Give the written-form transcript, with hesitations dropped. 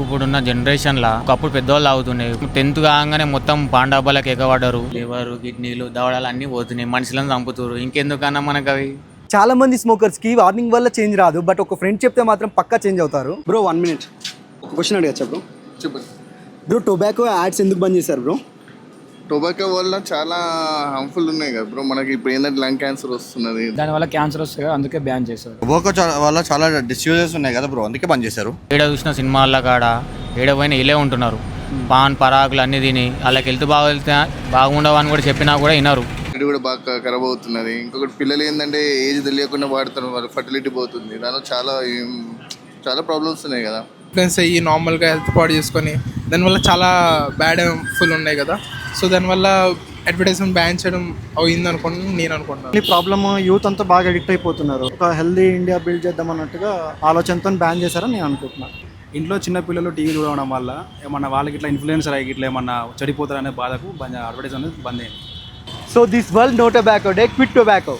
ఇప్పుడున్న జనరేషన్లో ఒకప్పుడు పెద్దవాళ్ళు తాగుతున్నాయి. 10th కాగానే మొత్తం పాండాబాలకు ఎగబడ్డారు. లివర్ కిడ్నీలు దవడాలు అన్నీ పోతున్నాయి. మనుషులను చంపుతారు. ఇంకెందుకన్నా మనకు అవి. చాలా మంది స్మోకర్స్ కి వార్నింగ్ వల్ల చేంజ్ రాదు, బట్ ఒక ఫ్రెండ్ చెప్తే మాత్రం పక్కా చేంజ్ అవుతారు. బ్రో 1 minute ఒక క్వశ్చన్ అడిగచ్చా బ్రో? చెప్పండి బ్రో టొబాకో యాడ్స్ ఎందుకు బంద్ చేశారు బ్రో? టొబాకో వల్ల చాలా హార్మ్ఫుల్ ఉన్నాయి కదా బ్రో. మనకి ఇప్పుడు ఏంటంటే లంగ్ క్యాన్సర్ వస్తున్నది, దానివల్ల క్యాన్సర్ వస్తుంది, అందుకే బ్యాన్ చేశారు. టొబాకో వల్ల చాలా డిస్యూజెస్ ఉన్నాయి కదా బ్రో, అందుకే బంద్ చేశారు. ఏడ చూసిన సినిమాల్లో కాడ ఏడ పోయినా ఇలే ఉంటున్నారు. పాన్ పరాకులు అన్నీ తిని వాళ్ళకి హెల్త్ బాగుండవు అని కూడా చెప్పినా కూడా వినరు. ఇది కూడా బాగా ఖరాబ్ అవుతున్నది. ఇంకొకటి పిల్లలు ఏంటంటే ఏజ్ తెలియకుండా వాడుతారు, వాళ్ళ ఫర్టిలిటీ పోతుంది. దానిలో చాలా ప్రాబ్లమ్స్ ఉన్నాయి కదా. ఫ్రెండ్స్ అయ్యి నార్మల్గా హెల్త్ పాడు చేసుకొని దానివల్ల చాలా బ్యాడ్ ఫుల్ ఉన్నాయి కదా. సో దానివల్ల అడ్వర్టైజ్మెంట్ బ్యాన్ చేయడం అయింది అనుకుంటున్నాను నేను అనుకుంటున్నాను. ఈ ప్రాబ్లమ్ యూత్ అంతా బాగా అడిక్ట్ అయిపోతున్నారు. ఒక హెల్దీ ఇండియా బిల్డ్ చేద్దాం అన్నట్టుగా ఆలోచనతో బ్యాన్ చేశారని నేను అనుకుంటున్నాను. ఇంట్లో చిన్న పిల్లలు టీవీ చూడడం వల్ల ఏమన్నా వాళ్ళకి ఇట్లా ఇన్ఫ్లుయెన్సర్ అయ్యి ఇట్లా ఏమన్నా చెడిపోతారనే బాధకు అడ్వర్టైజ్ అనేది బంద్ అయింది. So this world no tobacco day, quit tobacco.